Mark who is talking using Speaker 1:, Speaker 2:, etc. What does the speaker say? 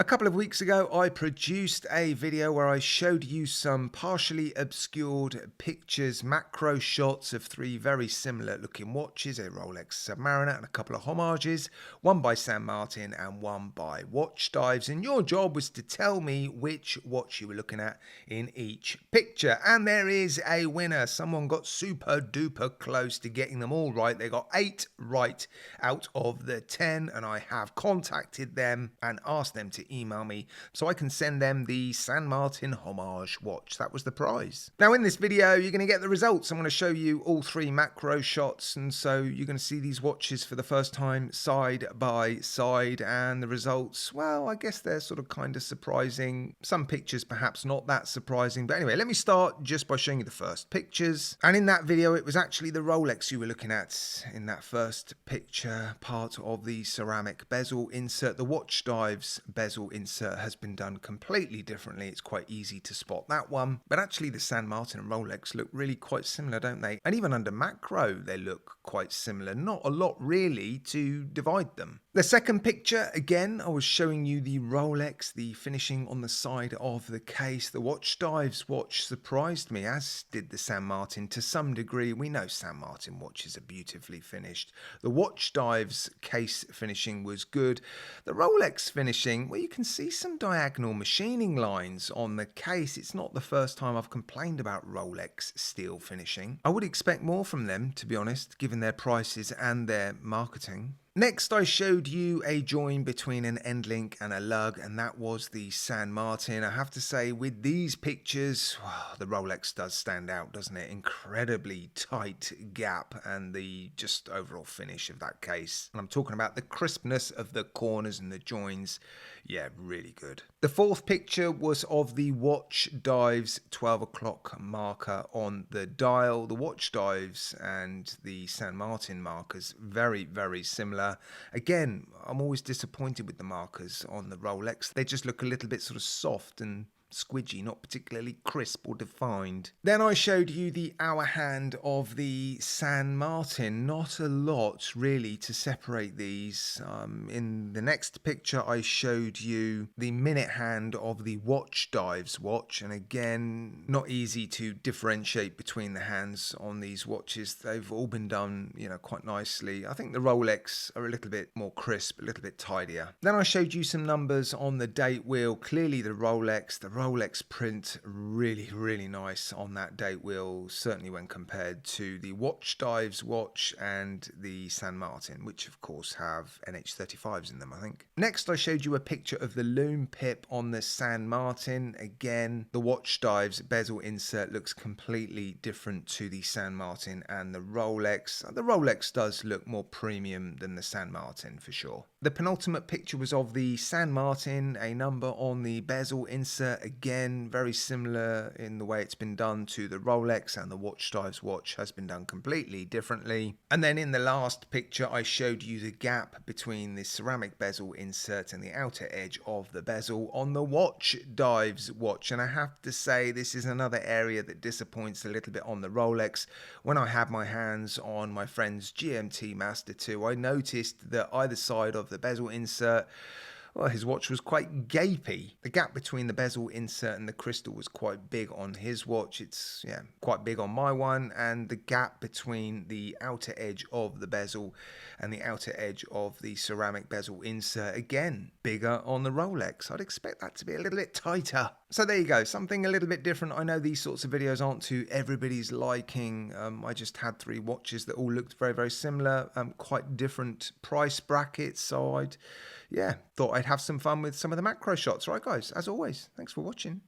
Speaker 1: A couple of weeks ago, I produced a video where I showed you some partially obscured pictures, macro shots of three very similar looking watches, a Rolex Submariner and a couple of homages, one by San Martin and one by Watchdives. And your job was to tell me which watch you were looking at in each picture. And there is a winner. Someone got super duper close to getting them all right. They got 8 right out of the 10, and I have contacted them and asked them to email me so I can send them the San Martin homage watch. That was the prize. Now in this video you're going to get the results. I'm going to show you all 3 macro shots, and so you're going to see these watches for the first time side by side, and the results, well, I guess they're sort of kind of surprising. Some pictures perhaps not that surprising, but anyway, let me start just by showing you the first pictures. And in that video it was actually the Rolex you were looking at in that first picture, part of the ceramic bezel insert. The Watchdives bezel insert has been done completely differently. It's quite easy to spot that one, but actually the San Martin and Rolex look really quite similar, don't they? And even under macro they look quite similar. Not a lot really to divide them. The second picture, again, I was showing you the Rolex, the finishing on the side of the case. The Watchdives watch surprised me, as did the San Martin to some degree. We know San Martin watches are beautifully finished. The Watchdives case finishing was good. The Rolex finishing, well, you can see some diagonal machining lines on the case. It's not the first time I've complained about Rolex steel finishing. I would expect more from them, to be honest, given their prices and their marketing. Next, I showed you a join between an end link and a lug, and that was the San Martin. I have to say, with these pictures, well, the Rolex does stand out, doesn't it? Incredibly tight gap, and the just overall finish of that case. And I'm talking about the crispness of the corners and the joins. Yeah, really good. The fourth picture was of the Watchdives 12 o'clock marker on the dial. The Watchdives and the San Martin markers, very, very similar. Again, I'm always disappointed with the markers on the Rolex. They just look a little bit sort of soft and squidgy, not particularly crisp or defined. Then I showed you the hour hand of the San Martin. Not a lot really to separate these. In the next picture I showed you the minute hand of the Watchdives watch, and again, not easy to differentiate between the hands on these watches. They've all been done, quite nicely. I think the Rolex are a little bit more crisp, a little bit tidier. Then I showed you some numbers on the date wheel. Clearly the Rolex print, really, really nice on that date wheel, certainly when compared to the Watchdives watch and the San Martin, which of course have NH35s in them, I think. Next, I showed you a picture of the lume pip on the San Martin. Again, the Watchdives bezel insert looks completely different to the San Martin and the Rolex. The Rolex does look more premium than the San Martin for sure. The penultimate picture was of the San Martin, a number on the bezel insert. Again, very similar in the way it's been done to the Rolex, and the Watchdives watch has been done completely differently. And then in the last picture I showed you the gap between the ceramic bezel insert and the outer edge of the bezel on the Watchdives watch, and I have to say this is another area that disappoints a little bit on the Rolex. When I had my hands on my friend's GMT Master 2, I noticed that either side of the bezel insert, well, his watch was quite gapey. The gap between the bezel insert and the crystal was quite big on his watch. It's, quite big on my one. And the gap between the outer edge of the bezel and the outer edge of the ceramic bezel insert, again, bigger on the Rolex. I'd expect that to be a little bit tighter. So there you go, something a little bit different. I know these sorts of videos aren't to everybody's liking. I just had 3 watches that all looked very, very similar, quite different price brackets. So thought I'd have some fun with some of the macro shots. Right, guys, as always, thanks for watching.